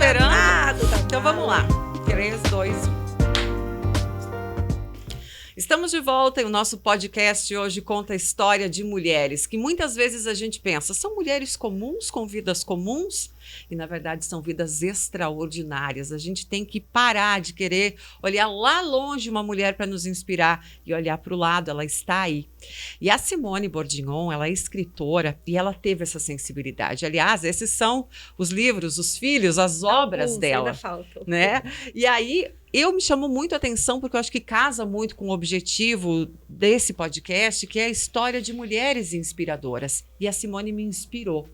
esperando. Danado. Então vamos lá. 3, 2, 1. Estamos de volta e o nosso podcast hoje conta a história de mulheres que muitas vezes a gente pensa, são mulheres comuns com vidas comuns? E na verdade são vidas extraordinárias. A gente tem que parar de querer olhar lá longe uma mulher para nos inspirar e olhar para o lado, ela está aí. E a Simone Bourdignon, ela é escritora e ela teve essa sensibilidade. Aliás, esses são os livros, os filhos, as obras dela. Ainda faltam. Né? E aí eu me chamo muito a atenção porque eu acho que casa muito com o objetivo desse podcast, que é a história de mulheres inspiradoras. E a Simone me inspirou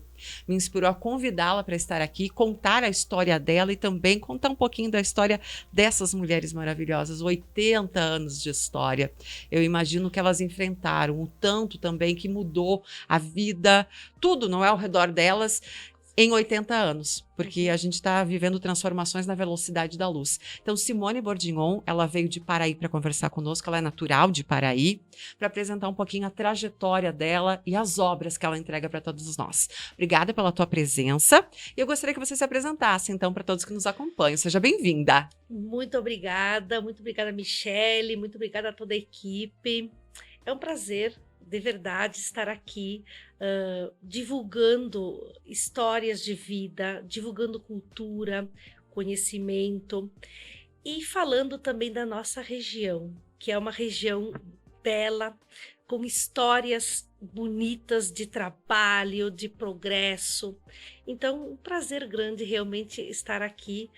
a convidá-la para estar aqui, contar a história dela e também contar um pouquinho da história dessas mulheres maravilhosas, 80 anos de história. Eu imagino que elas enfrentaram o tanto também que mudou a vida, tudo não é ao redor delas, em 80 anos, porque a gente está vivendo transformações na velocidade da luz. Então, Simone Bourdignon, ela veio de Paraí para conversar conosco, ela é natural de Paraí, para apresentar um pouquinho a trajetória dela e as obras que ela entrega para todos nós. Obrigada pela tua presença. E eu gostaria que você se apresentasse, então, para todos que nos acompanham. Seja bem-vinda. Muito obrigada, Michele, muito obrigada a toda a equipe. É um prazer, de verdade, estar aqui divulgando histórias de vida, divulgando cultura, conhecimento e falando também da nossa região, que é uma região bela, com histórias bonitas de trabalho, de progresso. Então, um prazer grande realmente estar aqui,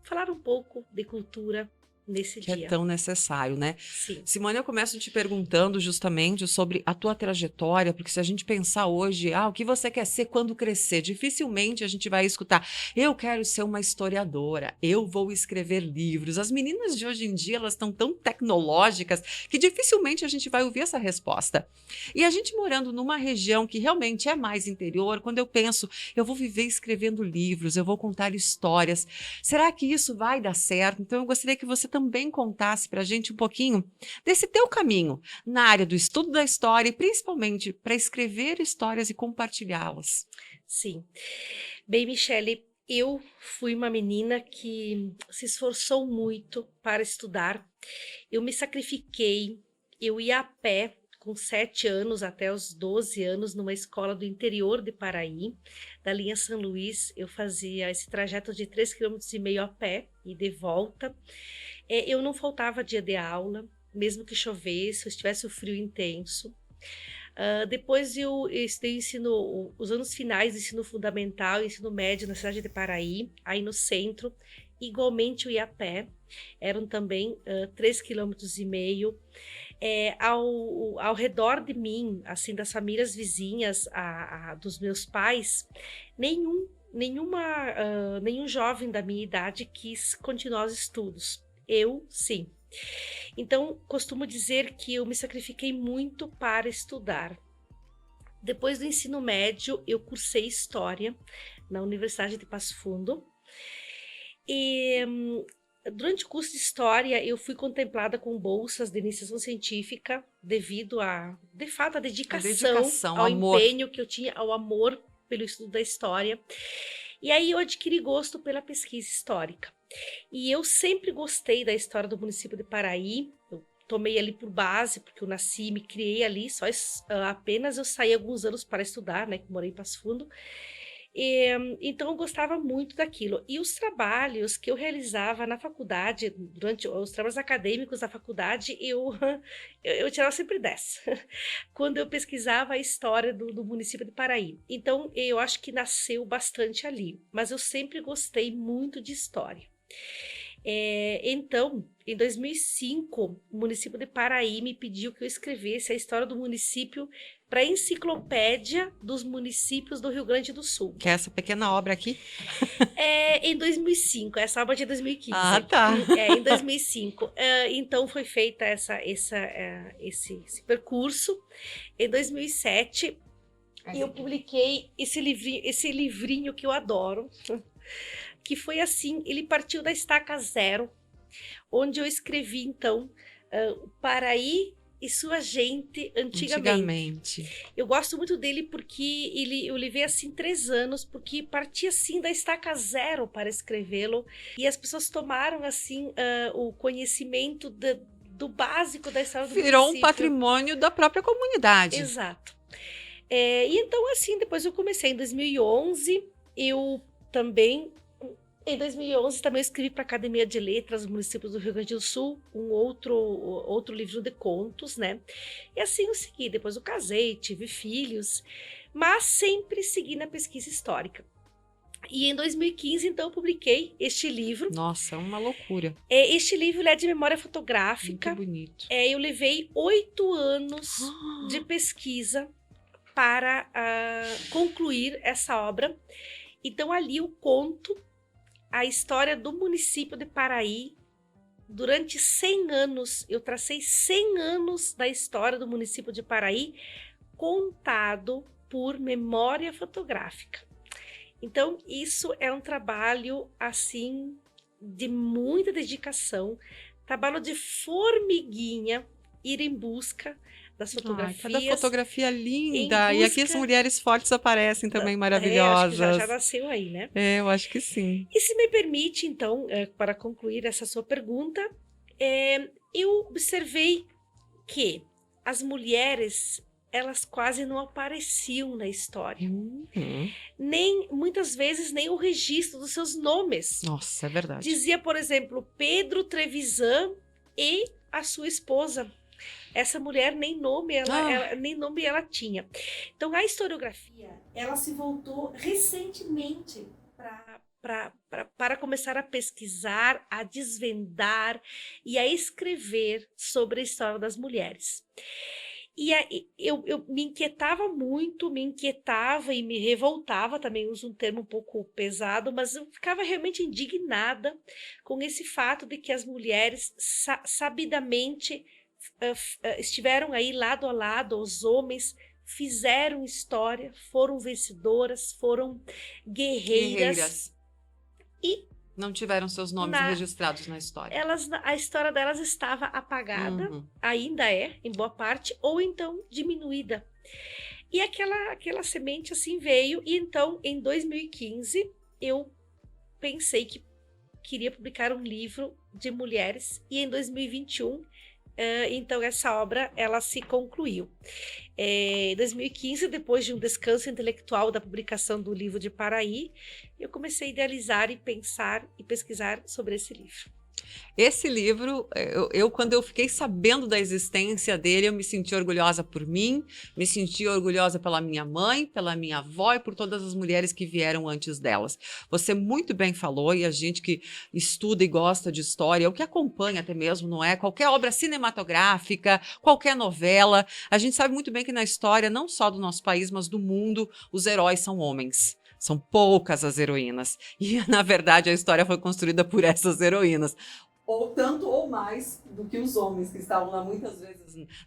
falar um pouco de cultura nesse dia. Que é tão necessário, né? Sim. Simone, eu começo te perguntando justamente sobre a tua trajetória, porque se a gente pensar hoje, o que você quer ser quando crescer? Dificilmente a gente vai escutar, eu quero ser uma historiadora, eu vou escrever livros. As meninas de hoje em dia, elas estão tão tecnológicas que dificilmente a gente vai ouvir essa resposta. E a gente morando numa região que realmente é mais interior, quando eu penso, eu vou viver escrevendo livros, eu vou contar histórias, será que isso vai dar certo? Então eu gostaria que você também contasse para a gente um pouquinho desse teu caminho na área do estudo da história e principalmente para escrever histórias e compartilhá-las. Sim. Bem, Michele, eu fui uma menina que se esforçou muito para estudar. Eu me sacrifiquei, eu ia a pé com 7 anos até os 12 anos numa escola do interior de Paraí, da linha São Luís. Eu fazia esse trajeto de 3,5 km a pé e de volta. Eu não faltava dia de aula, mesmo que chovesse, ou estivesse o frio intenso. Depois eu estudei os anos finais de ensino fundamental e ensino médio na cidade de Paraí, aí no centro. Igualmente eu ia a pé, eram também 3,5 km. Ao redor de mim, assim, das famílias vizinhas dos meus pais, nenhum jovem da minha idade quis continuar os estudos. Eu, sim. Então, costumo dizer que eu me sacrifiquei muito para estudar. Depois do ensino médio, eu cursei História na Universidade de Passo Fundo. E durante o curso de História, eu fui contemplada com bolsas de iniciação científica devido de fato, à dedicação, ao amor. empenho que eu tinha, ao amor pelo estudo da História. E aí eu adquiri gosto pela pesquisa histórica. E eu sempre gostei da história do município de Paraí. Eu tomei ali por base, porque eu nasci e me criei ali, apenas eu saí alguns anos para estudar, né, que morei em Passo Fundo. Então eu gostava muito daquilo. E os trabalhos que eu realizava na faculdade, durante os trabalhos acadêmicos da faculdade, eu tirava sempre 10, quando eu pesquisava a história do município de Paraí. Então eu acho que nasceu bastante ali, mas eu sempre gostei muito de história. Então, em 2005, o município de Paraí me pediu que eu escrevesse a história do município para a Enciclopédia dos Municípios do Rio Grande do Sul. Que é essa pequena obra aqui? Em 2005, essa obra de 2015. Ah, tá. Em 2005. Então, foi feita esse percurso. Em 2007, eu publiquei esse livrinho que eu adoro, que foi assim, ele partiu da estaca zero, onde eu escrevi, então, Paraí e sua gente antigamente. Eu gosto muito dele porque eu levei assim 3 anos, porque partia assim da estaca zero para escrevê-lo, e as pessoas tomaram assim o conhecimento do básico da história do Virou município. Um patrimônio da própria comunidade. Exato. E então assim, depois eu comecei em 2011, em 2011 também eu escrevi para a Academia de Letras do município do Rio Grande do Sul, um outro livro de contos, né? E assim eu segui. Depois eu casei, tive filhos, mas sempre segui na pesquisa histórica. E em 2015, então, eu publiquei este livro. Nossa, é uma loucura. Este livro é de memória fotográfica. Muito bonito. Eu levei 8 anos de pesquisa para concluir essa obra. Então, ali eu conto a história do município de Paraí. Durante 100 anos, eu tracei 100 anos da história do município de Paraí, contado por memória fotográfica. Então, isso é um trabalho, assim, de muita dedicação, trabalho de formiguinha, ir em busca das fotografias. Cada fotografia linda. E aqui as mulheres fortes aparecem também, maravilhosas. Acho que já nasceu aí, né? Eu acho que sim. E se me permite, então, para concluir essa sua pergunta, eu observei que as mulheres, elas quase não apareciam na história. Muitas vezes, nem o registro dos seus nomes. Nossa, é verdade. Dizia, por exemplo, Pedro Trevisan e a sua esposa. Essa mulher nem nome ela tinha. Então, a historiografia, ela se voltou recentemente para começar a pesquisar, a desvendar e a escrever sobre a história das mulheres. E eu me inquietava e me revoltava, também uso um termo um pouco pesado, mas eu ficava realmente indignada com esse fato de que as mulheres sabidamente estiveram aí lado a lado, os homens fizeram história, foram vencedoras, foram guerreiras. E não tiveram seus nomes registrados na história. A história delas estava apagada, ainda em boa parte, ou então diminuída. E aquela semente assim veio, e então em 2015 eu pensei que queria publicar um livro de mulheres, e em 2021 então essa obra ela se concluiu. Em 2015, depois de um descanso intelectual da publicação do livro de Paraí, eu comecei a idealizar e pensar e pesquisar sobre esse livro. Esse livro, quando eu fiquei sabendo da existência dele, eu me senti orgulhosa por mim, me senti orgulhosa pela minha mãe, pela minha avó e por todas as mulheres que vieram antes delas. Você muito bem falou, e a gente que estuda e gosta de história, o que acompanha até mesmo, não é? Qualquer obra cinematográfica, qualquer novela, a gente sabe muito bem que na história, não só do nosso país, mas do mundo, os heróis são homens. São poucas as heroínas. E, na verdade, a história foi construída por essas heroínas. Ou tanto ou mais do que os homens, que estavam lá muitas vezes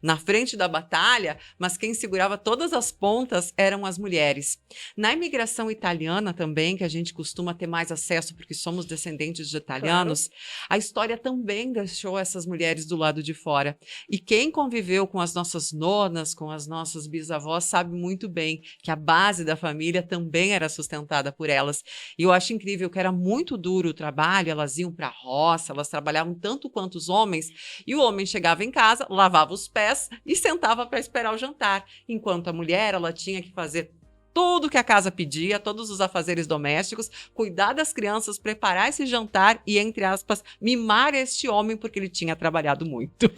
na frente da batalha, mas quem segurava todas as pontas eram as mulheres. Na imigração italiana também, que a gente costuma ter mais acesso porque somos descendentes de italianos, a história também deixou essas mulheres do lado de fora. E quem conviveu com as nossas nonas, com as nossas bisavós, sabe muito bem que a base da família também era sustentada por elas. E eu acho incrível que era muito duro o trabalho, elas iam para a roça, elas trabalhavam tanto quanto os homens, e o homem chegava em casa, lavava os pés e sentava para esperar o jantar, enquanto a mulher ela tinha que fazer tudo que a casa pedia, todos os afazeres domésticos, cuidar das crianças, preparar esse jantar e, entre aspas, mimar este homem porque ele tinha trabalhado muito.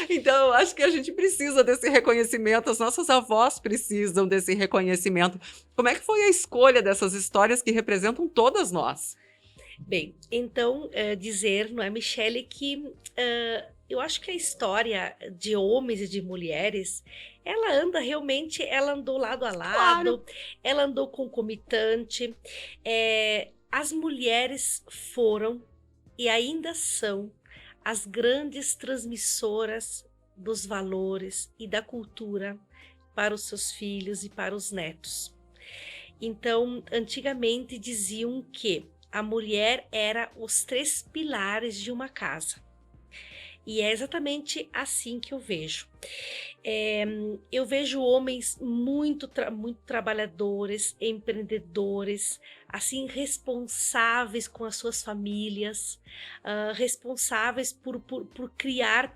Então, eu acho que a gente precisa desse reconhecimento, as nossas avós precisam desse reconhecimento. Como é que foi a escolha dessas histórias que representam todas nós? Bem, então, dizer, não é, Michele, que eu acho que a história de homens e de mulheres, ela andou lado a lado, ela andou concomitante. As mulheres foram e ainda são as grandes transmissoras dos valores e da cultura para os seus filhos e para os netos. Então, antigamente diziam que a mulher era os 3 pilares de uma casa. E é exatamente assim que eu vejo. Eu vejo homens muito trabalhadores, empreendedores, assim, responsáveis com as suas famílias, responsáveis por criar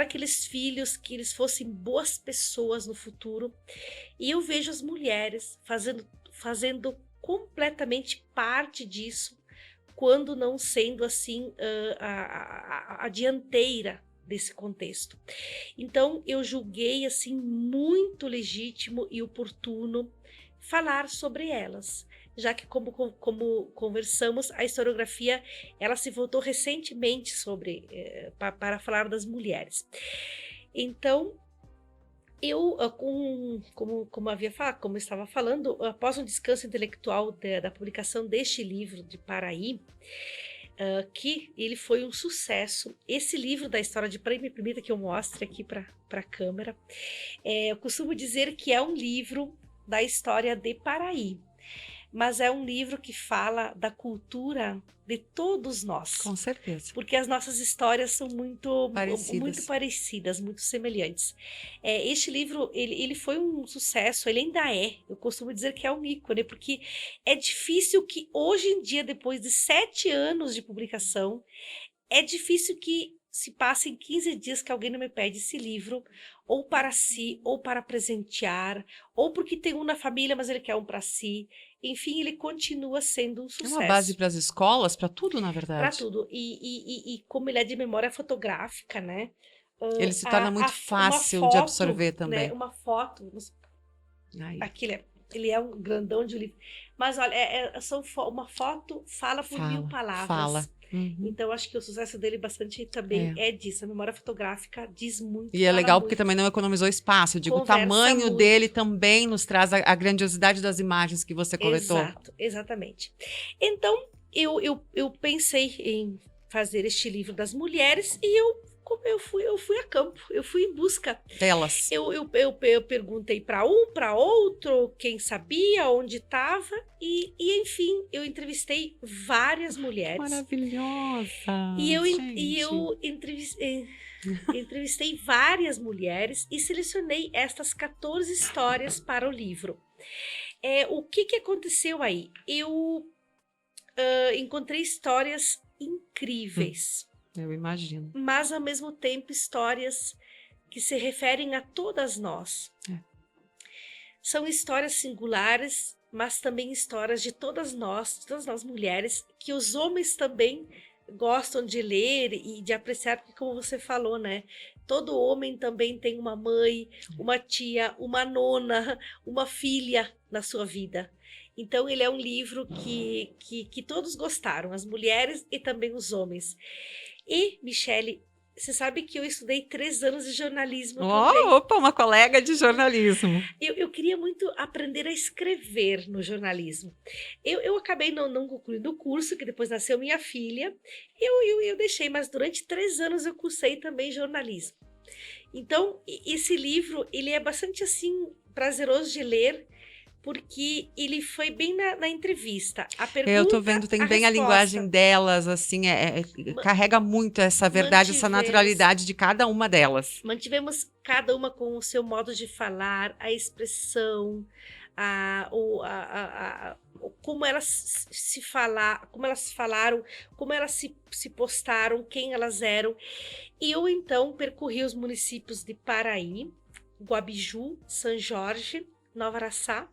aqueles filhos que eles fossem boas pessoas no futuro. E eu vejo as mulheres fazendo completamente parte disso, quando não sendo assim a dianteira desse contexto. Então eu julguei assim muito legítimo e oportuno falar sobre elas, já que como conversamos, a historiografia ela se voltou recentemente para falar das mulheres. Então eu, como eu estava falando, após um descanso intelectual da publicação deste livro de Paraí, que ele foi um sucesso. Esse livro da história de Paraí, me permita que eu mostre aqui para a câmera. Eu costumo dizer que é um livro da história de Paraí, mas é um livro que fala da cultura de todos nós. Com certeza. Porque as nossas histórias são muito Parecidas, muito semelhantes. Este livro, ele foi um sucesso, ele ainda é. Eu costumo dizer que é um ícone, porque é difícil que hoje em dia, depois de 7 anos de publicação, é difícil que se passem 15 dias que alguém não me pede esse livro, ou para si, ou para presentear, ou porque tem um na família, mas ele quer um para si. Enfim, ele continua sendo um sucesso. É uma base para as escolas, para tudo, na verdade. Para tudo. E como ele é de memória fotográfica, né? Ele se torna muito fácil foto, de absorver também. Né, uma foto. Aí. Aqui ele é um grandão de livro. Mas olha, uma foto fala por 1000 palavras. Fala. Uhum. Então, acho que o sucesso dele bastante também é disso. A memória fotográfica diz muito. E é legal porque também não economizou espaço. Eu digo, o tamanho dele também nos traz a grandiosidade das imagens que você coletou. Exato, exatamente. Então, eu pensei em fazer este livro das mulheres e eu fui a campo, eu fui em busca delas. Eu perguntei para um, para outro, quem sabia, onde estava, e enfim, eu entrevistei várias mulheres. Maravilhosa! E eu entrevistei várias mulheres e selecionei estas 14 histórias para o livro. O que aconteceu aí? Eu encontrei histórias incríveis. Eu imagino. Mas, ao mesmo tempo, histórias que se referem a todas nós. São histórias singulares, mas também histórias de todas nós mulheres, que os homens também gostam de ler e de apreciar, porque como você falou, né? Todo homem também tem uma mãe, uma tia, uma nona, uma filha na sua vida. Então, ele é um livro que todos gostaram, as mulheres e também os homens. E, Michele, você sabe que eu estudei 3 anos de jornalismo também. Opa, uma colega de jornalismo. Eu queria muito aprender a escrever no jornalismo. Eu acabei não concluindo o curso, que depois nasceu minha filha. Eu deixei, mas durante 3 anos eu cursei também jornalismo. Então, esse livro, ele é bastante, assim, prazeroso de ler, porque ele foi bem na entrevista. A pergunta, eu tô vendo, tem bem resposta. A linguagem delas, assim, carrega muito essa verdade, essa naturalidade de cada uma delas. Mantivemos cada uma com o seu modo de falar, a expressão, como elas falaram, como elas se postaram, quem elas eram. E eu, então, percorri os municípios de Paraí, Guabiju, São Jorge, Nova Araçá,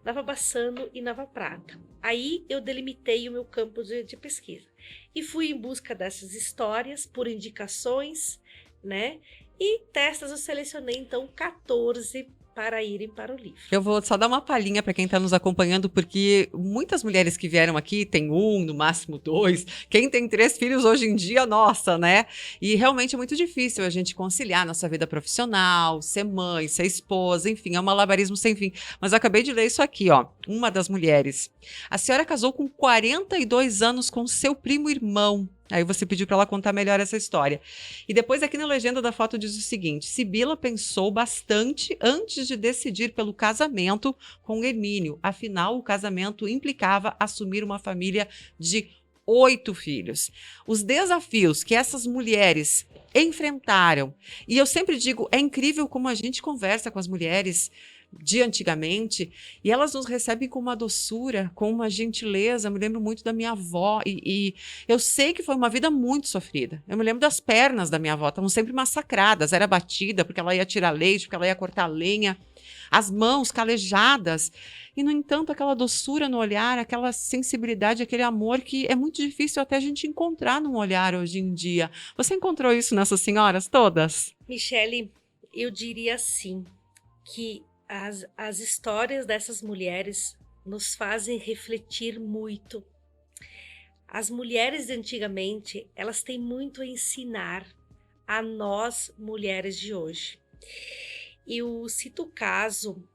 Nova Bassano e Nova Prata. Aí eu delimitei o meu campo de pesquisa e fui em busca dessas histórias por indicações, né? E destas eu selecionei então 14 para irem para o livro. Eu vou só dar uma palhinha para quem está nos acompanhando, porque muitas mulheres que vieram aqui têm 1, no máximo 2. Quem tem 3 filhos hoje em dia, nossa, né? E realmente é muito difícil a gente conciliar nossa vida profissional, ser mãe, ser esposa, enfim, é um malabarismo sem fim. Mas eu acabei de ler isso aqui, ó. Uma das mulheres. A senhora casou com 42 anos com seu primo irmão. Aí você pediu para ela contar melhor essa história. E depois aqui na legenda da foto diz o seguinte: Sibila pensou bastante antes de decidir pelo casamento com Hermínio. Afinal, o casamento implicava assumir uma família de 8 filhos. Os desafios que essas mulheres enfrentaram. E eu sempre digo, é incrível como a gente conversa com as mulheres de antigamente, e elas nos recebem com uma doçura, com uma gentileza. Eu me lembro muito da minha avó, e eu sei que foi uma vida muito sofrida. Eu me lembro das pernas da minha avó, estavam sempre massacradas, era batida porque ela ia tirar leite, porque ela ia cortar lenha, as mãos calejadas, e no entanto aquela doçura no olhar, aquela sensibilidade, aquele amor que é muito difícil até a gente encontrar num olhar hoje em dia. Você encontrou isso nessas senhoras todas? Michele, eu diria assim, que as histórias dessas mulheres nos fazem refletir muito. As mulheres de antigamente, elas têm muito a ensinar a nós, mulheres de hoje. Eu cito o caso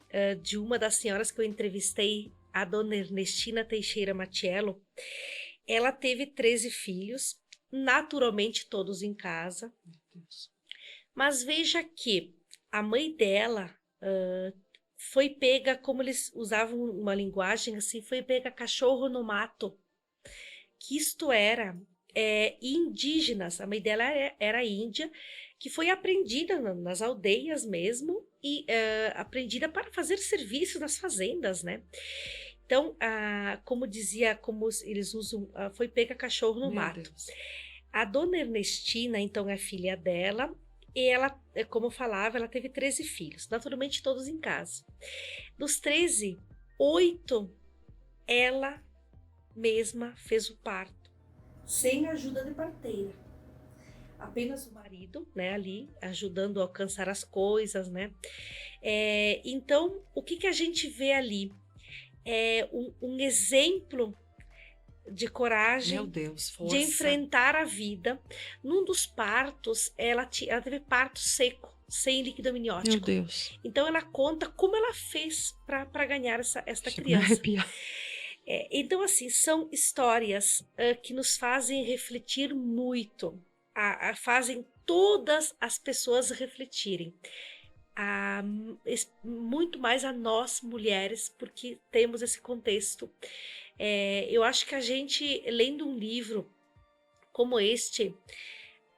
de uma das senhoras que eu entrevistei, a dona Ernestina Teixeira Matiello. Ela teve 13 filhos, naturalmente todos em casa. Mas veja que a mãe dela foi pega, como eles usavam uma linguagem assim, foi pega cachorro no mato. Que isto era indígenas, a mãe dela era índia, que foi aprendida nas aldeias mesmo, e aprendida para fazer serviço nas fazendas, né? Então, como dizia, como eles usam, foi pega cachorro no mato. Deus. A dona Ernestina, então, é filha dela, e ela, como eu falava, ela teve 13 filhos, naturalmente todos em casa. Dos 13, 8 ela mesma fez o parto, sem ajuda de parteira. Apenas o marido, né, ali, ajudando a alcançar as coisas, né? Então, o que a gente vê ali? É um exemplo de coragem, meu Deus, força, de enfrentar a vida. Num dos partos, ela teve parto seco, sem líquido amniótico. Meu Deus. Então ela conta como ela fez para ganhar esta criança. Então, assim, são histórias que nos fazem refletir muito, fazem todas as pessoas refletirem. Muito mais a nós, mulheres, porque temos esse contexto. Eu acho que a gente, lendo um livro como este,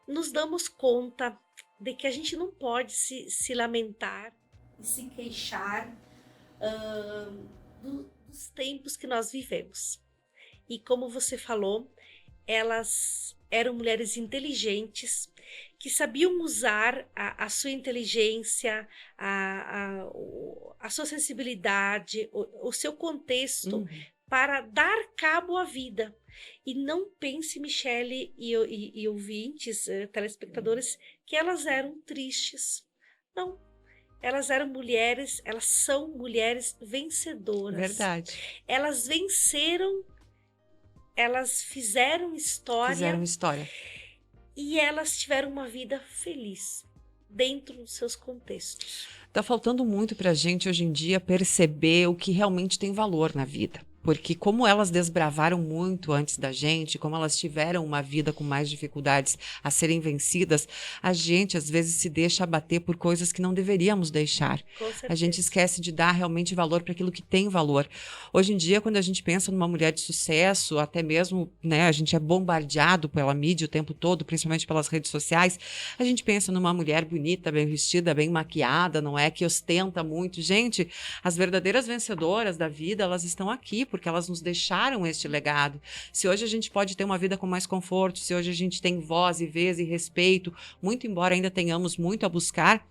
nos damos conta de que a gente não pode se lamentar e se queixar dos tempos que nós vivemos. E como você falou, elas eram mulheres inteligentes, que sabiam usar a sua inteligência, a sua sensibilidade, o seu contexto para dar cabo à vida. E não pense, Michele e ouvintes, telespectadores, que elas eram tristes. Não. Elas eram mulheres, elas são mulheres vencedoras. Verdade. Elas venceram, elas fizeram história. E elas tiveram uma vida feliz dentro dos seus contextos. Tá faltando muito pra gente hoje em dia perceber o que realmente tem valor na vida. Porque como elas desbravaram muito antes da gente, como elas tiveram uma vida com mais dificuldades a serem vencidas, a gente às vezes se deixa abater por coisas que não deveríamos deixar. A gente esquece de dar realmente valor para aquilo que tem valor. Hoje em dia, quando a gente pensa numa mulher de sucesso, até mesmo, né, a gente é bombardeado pela mídia o tempo todo, principalmente pelas redes sociais, a gente pensa numa mulher bonita, bem vestida, bem maquiada, não é? Que ostenta muito. Gente, as verdadeiras vencedoras da vida, elas estão aqui, porque elas nos deixaram este legado. Se hoje a gente pode ter uma vida com mais conforto, se hoje a gente tem voz e vez e respeito, muito embora ainda tenhamos muito a buscar,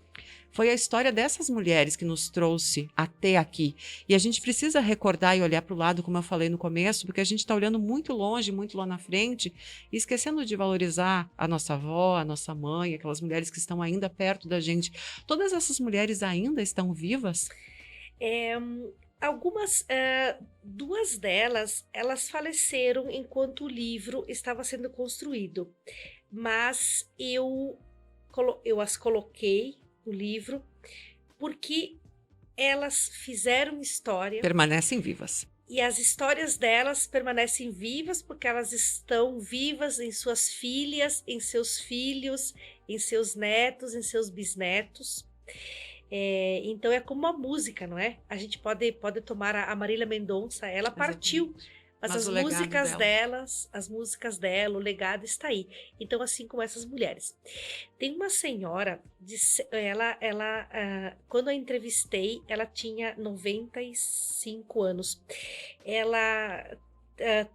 foi a história dessas mulheres que nos trouxe até aqui. E a gente precisa recordar e olhar para o lado, como eu falei no começo, porque a gente está olhando muito longe, muito lá na frente, e esquecendo de valorizar a nossa avó, a nossa mãe, aquelas mulheres que estão ainda perto da gente. Todas essas mulheres ainda estão vivas? Algumas, 2 delas, elas faleceram enquanto o livro estava sendo construído, mas eu as coloquei no livro porque elas fizeram história. Permanecem vivas. E as histórias delas permanecem vivas porque elas estão vivas em suas filhas, em seus filhos, em seus netos, em seus bisnetos. Então é como uma música, não é? A gente pode tomar a Marília Mendonça, ela partiu, Mas Mas as o legado músicas dela. delas, as músicas dela, o legado está aí. Então, assim como essas mulheres. Tem uma senhora, quando eu entrevistei, ela tinha 95 anos. Ela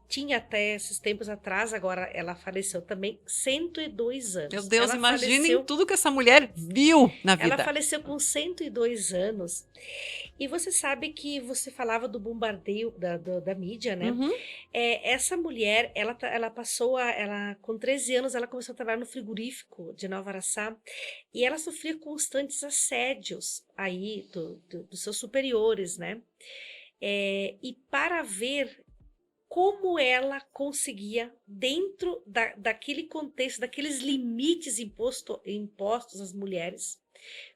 tinha até esses tempos atrás, agora ela faleceu também, 102 Meu anos. Deus, imaginem tudo que essa mulher viu na Ela vida. faleceu com 102 anos. E você sabe que você falava do bombardeio da mídia, né? Uhum. Essa mulher, ela passou, ela com 13 anos, ela começou a trabalhar no frigorífico de Nova Araçá e ela sofria constantes assédios aí dos seus superiores, né? E para ver como ela conseguia, dentro daquele contexto, daqueles limites impostos às mulheres,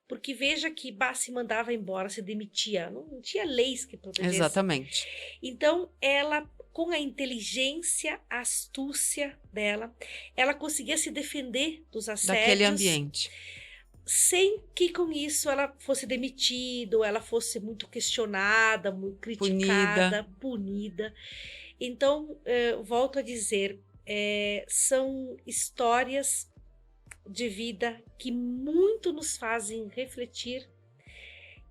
porque veja que se mandava embora, se demitia, não tinha leis que protegessem. Exatamente. Então, ela, com a inteligência, a astúcia dela, ela conseguia se defender dos Daquele assédios, ambiente. sem que com isso ela fosse demitida, ou ela fosse muito questionada, muito Punida. criticada, punida. Então, volto a dizer, são histórias de vida que muito nos fazem refletir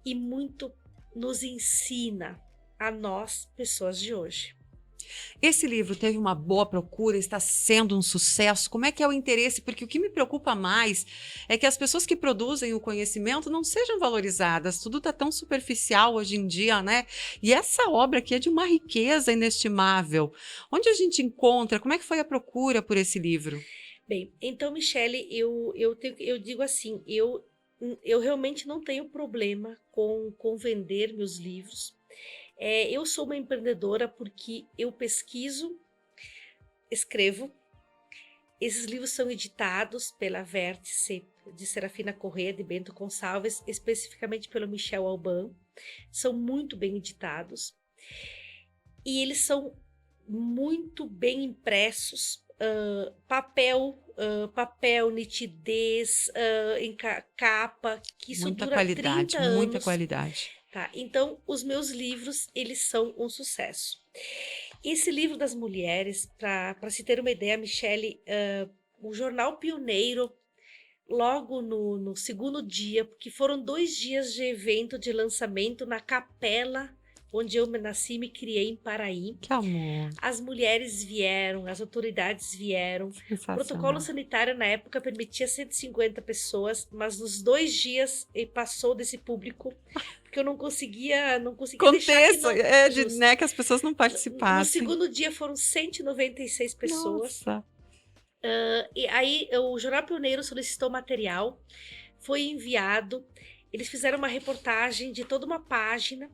e muito nos ensina a nós, pessoas de hoje. Esse livro teve uma boa procura, está sendo um sucesso. Como é que é o interesse? Porque o que me preocupa mais é que as pessoas que produzem o conhecimento não sejam valorizadas. Tudo está tão superficial hoje em dia, né? E essa obra aqui é de uma riqueza inestimável. Onde a gente encontra? Como é que foi a procura por esse livro? Bem, então, Michele, eu digo assim, eu realmente não tenho problema com vender meus livros. Eu sou uma empreendedora porque eu pesquiso, escrevo. Esses livros são editados pela Vértice de Serafina Corrêa de Bento Gonçalves, especificamente pelo Michel Alban. São muito bem editados e eles são muito bem impressos. Papel, nitidez, capa, que isso Muita dura 30 qualidade, muita anos. qualidade. Tá? Então, os meus livros, eles são um sucesso. Esse livro das mulheres, para se ter uma ideia, Michele, o jornal Pioneiro, logo no segundo dia, porque foram 2 dias de evento de lançamento na capela onde eu nasci e me criei em Paraí. Que amor. As mulheres vieram, as autoridades vieram. O protocolo Sensacional. sanitário na época permitia 150 pessoas, mas nos 2 dias ele passou desse público, porque eu não conseguia deixar que Contexto, não. Justo. né, que as pessoas não No participassem. segundo dia foram 196 pessoas. Nossa. E aí o Jornal Pioneiro solicitou material, foi enviado. Eles fizeram uma reportagem de toda uma página.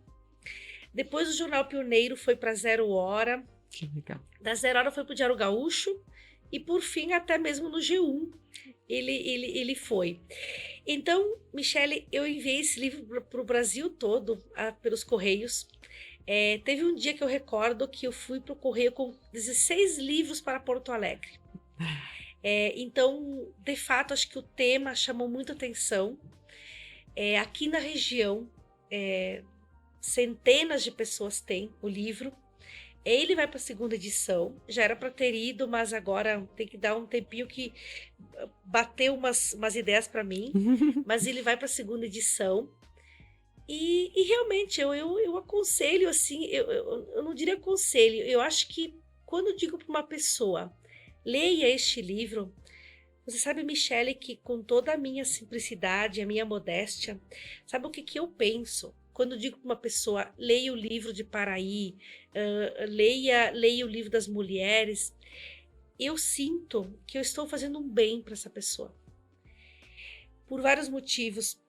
Depois o Jornal Pioneiro foi para Zero Hora. Que legal. Da Zero Hora foi para o Diário Gaúcho. E por fim, até mesmo no G1, ele foi. Então, Michele, eu enviei esse livro para o Brasil todo, pelos Correios. Teve um dia que eu recordo que eu fui para o Correio com 16 livros para Porto Alegre. Então, de fato, acho que o tema chamou muita atenção. Aqui na região, centenas de pessoas têm o livro. Ele vai para a segunda edição. Já era para ter ido, mas agora tem que dar um tempinho que bateu umas ideias para mim. Mas ele vai para a segunda edição. E realmente eu aconselho assim, eu não diria aconselho, eu acho que quando eu digo para uma pessoa, leia este livro, você sabe, Michele, que com toda a minha simplicidade, a minha modéstia, sabe o que eu penso? Quando eu digo para uma pessoa, leia o livro de Paraí, leia o livro das mulheres, eu sinto que eu estou fazendo um bem para essa pessoa. Por vários motivos.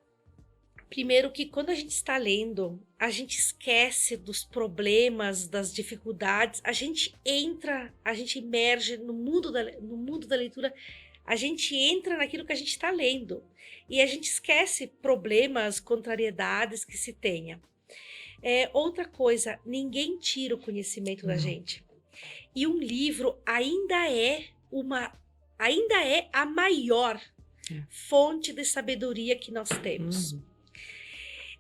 Primeiro que quando a gente está lendo, a gente esquece dos problemas, das dificuldades, a gente emerge no mundo da leitura, a gente entra naquilo que a gente está lendo e a gente esquece problemas, contrariedades que se tenha. Outra coisa, ninguém tira o conhecimento da gente. E um livro ainda é a maior fonte de sabedoria que nós temos.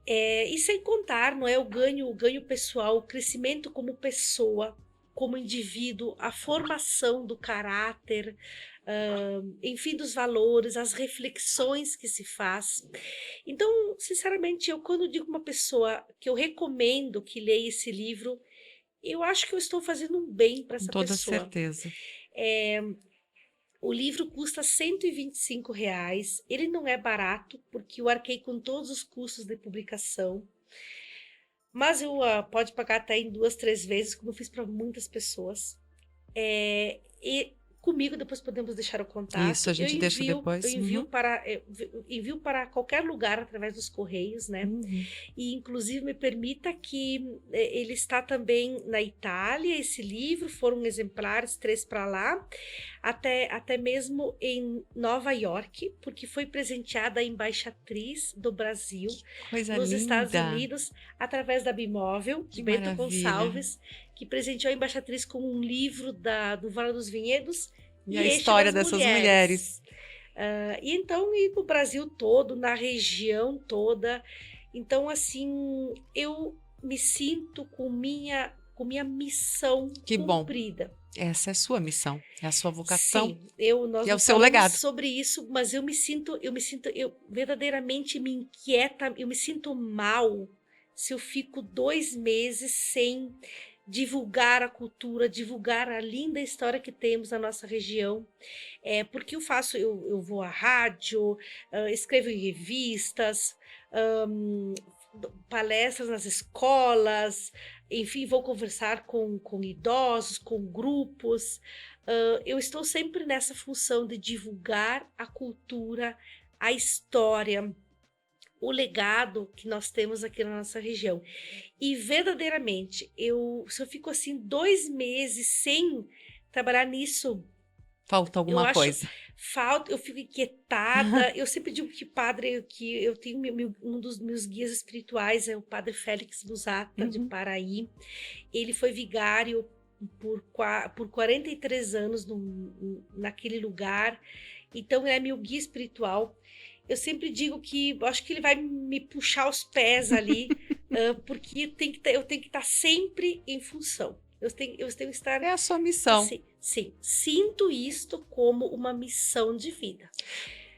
E sem contar, não é, o ganho pessoal, o crescimento como pessoa, como indivíduo, a formação do caráter, enfim, dos valores, as reflexões que se faz. Então, sinceramente, eu quando digo uma pessoa que eu recomendo que leia esse livro, eu acho que eu estou fazendo um bem para Com essa toda pessoa. certeza. O livro custa R$ 125. Ele não é barato, porque eu arquei com todos os custos de publicação. Mas eu pode pagar até em 2, 3 vezes, como eu fiz para muitas pessoas. E comigo depois podemos deixar o Isso, contato. a gente deixa depois. Eu envio para qualquer lugar através dos correios, né? E inclusive me permita que ele está também na Itália, esse livro, foram exemplares, 3 para lá, até mesmo em Nova York, porque foi presenteada a embaixatriz do Brasil Coisa nos Estados linda. Unidos, através da Bimóvel, Que Bento maravilha. Gonçalves, que presenteou a embaixatriz com um livro do Vale dos Vinhedos E a Este história das dessas mulheres. E então, e no Brasil todo, na região toda. Então, assim, eu me sinto com minha missão Que bom. cumprida. Essa é a sua missão, é a sua vocação. Sim, nós e é não o seu falamos legado. sobre isso, mas eu verdadeiramente me inquieta, eu me sinto mal se eu fico 2 meses sem divulgar a cultura, divulgar a linda história que temos na nossa região. Porque eu vou à rádio, escrevo em revistas, palestras nas escolas, enfim, vou conversar com idosos, com grupos. Eu estou sempre nessa função de divulgar a cultura, a história, o legado que nós temos aqui na nossa região. E verdadeiramente, se eu fico assim 2 meses sem trabalhar nisso, Falta alguma coisa. eu fico inquietada. Eu sempre digo que que eu tenho um dos meus guias espirituais é o Padre Félix Busata, de Paraí. Ele foi vigário por 43 anos naquele lugar. Então, ele é meu guia espiritual. Eu sempre digo que eu acho que ele vai me puxar os pés ali, porque eu tenho que estar sempre em função. Eu tenho que estar. É a sua missão. Sim, sinto isto como uma missão de vida.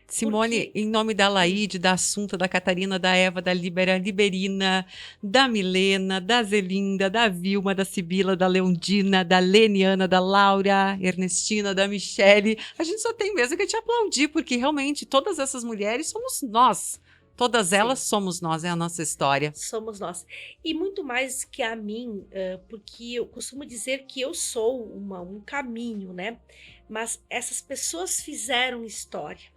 Simone, em nome da Laíde, da Assunta, da Catarina, da Eva, da Libera, Liberina, da Milena, da Zelinda, da Vilma, da Sibila, da Leondina, da Leniana, da Laura, Ernestina, da Michele, a gente só tem mesmo que te aplaudir, porque realmente todas essas mulheres somos nós. Todas elas somos nós, é a nossa história. Somos nós. E muito mais que a mim, porque eu costumo dizer que eu sou um caminho, né? Mas essas pessoas fizeram história.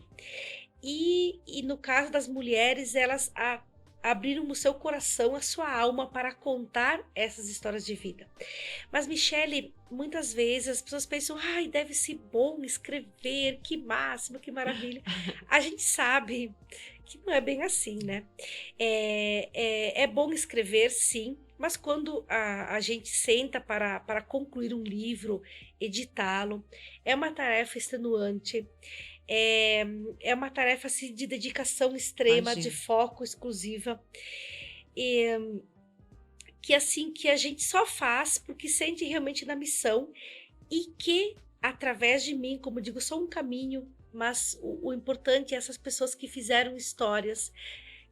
E no caso das mulheres, elas abriram o seu coração, a sua alma para contar essas histórias de vida. Mas, Michele, muitas vezes as pessoas pensam, ai, deve ser bom escrever, que máximo, que maravilha. A gente sabe que não é bem assim, né? É bom escrever, sim, mas quando a gente senta para concluir um livro, editá-lo, é uma tarefa extenuante. É uma tarefa assim, de dedicação extrema, de foco exclusiva, que a gente só faz porque sente realmente na missão e que, através de mim, como digo, sou um caminho, mas o importante é essas pessoas que fizeram histórias,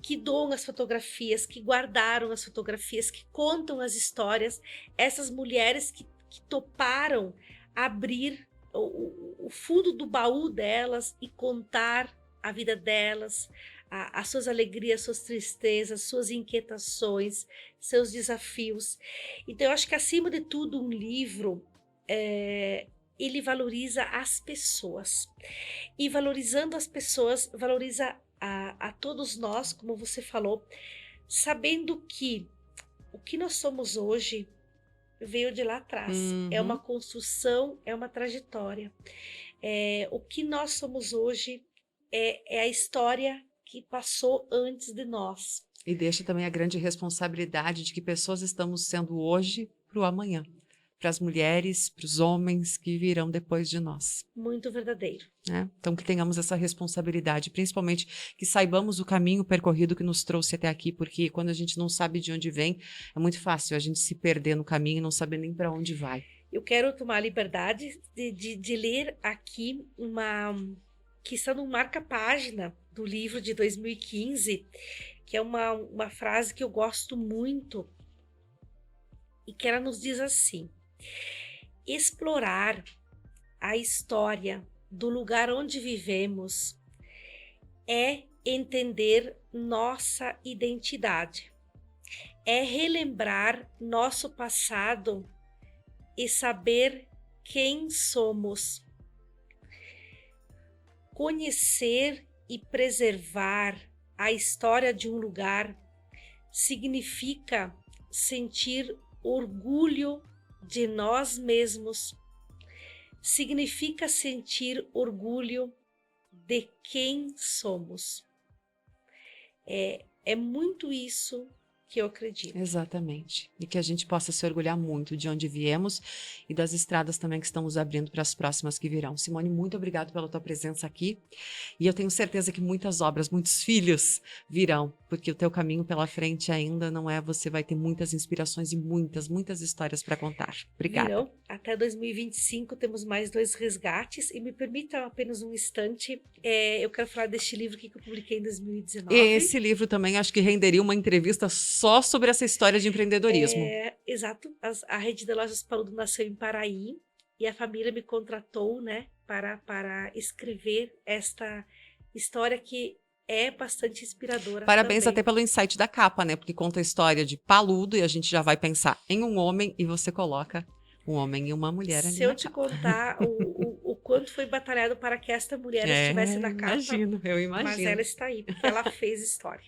que doam as fotografias, que guardaram as fotografias, que contam as histórias, essas mulheres que toparam abrir o fundo do baú delas e contar a vida delas, as suas alegrias, suas tristezas, suas inquietações, seus desafios. Então, eu acho que, acima de tudo, um livro, ele valoriza as pessoas. E valorizando as pessoas, valoriza a todos nós, como você falou, sabendo que o que nós somos hoje veio de lá atrás. É uma construção, é uma trajetória. O que nós somos hoje é a história que passou antes de nós. E deixa também a grande responsabilidade de que pessoas estamos sendo hoje para o amanhã. Para as mulheres, para os homens que virão depois de nós. Muito verdadeiro. Então, que tenhamos essa responsabilidade, principalmente que saibamos o caminho percorrido que nos trouxe até aqui, porque quando a gente não sabe de onde vem, é muito fácil a gente se perder no caminho e não saber nem para onde vai. Eu quero tomar a liberdade de ler aqui que está no marca-página do livro de 2015, que é uma frase que eu gosto muito, e que ela nos diz assim: explorar a história do lugar onde vivemos é entender nossa identidade, é relembrar nosso passado e saber quem somos. Conhecer e preservar a história de um lugar significa sentir orgulho de nós mesmos, significa sentir orgulho de quem somos. É muito isso que eu acredito. Exatamente. E que a gente possa se orgulhar muito de onde viemos e das estradas também que estamos abrindo para as próximas que virão. Simone, muito obrigado pela tua presença aqui. E eu tenho certeza que muitas obras, muitos filhos virão, porque o teu caminho pela frente ainda não é. Você vai ter muitas inspirações e muitas, muitas histórias para contar. Obrigada. Virão. Até 2025 temos mais 2 resgates. E me permita apenas um instante, eu quero falar deste livro que eu publiquei em 2019. Esse livro também acho que renderia uma entrevista só sobre essa história de empreendedorismo. Exato. A rede de lojas Paludo nasceu em Paraí e a família me contratou, né, para escrever esta história que é bastante inspiradora. Parabéns também. até pelo insight da capa, né? Porque conta a história de Paludo e a gente já vai pensar em um homem e você coloca um homem e uma mulher ali. Se eu te contar o quanto foi batalhado para que esta mulher estivesse na capa. Eu imagino. Mas ela está aí, porque ela fez história.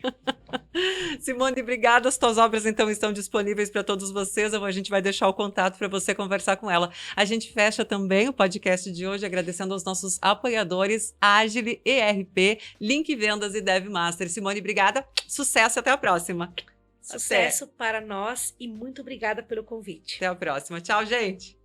Simone, obrigada. As tuas obras, então, estão disponíveis para todos vocês. A gente vai deixar o contato para você conversar com ela. A gente fecha também o podcast de hoje agradecendo aos nossos apoiadores Agile, ERP, Link Vendas e DevMaster. Simone, obrigada. Sucesso e até a próxima. Sucesso para nós e muito obrigada pelo convite. Até a próxima. Tchau, gente.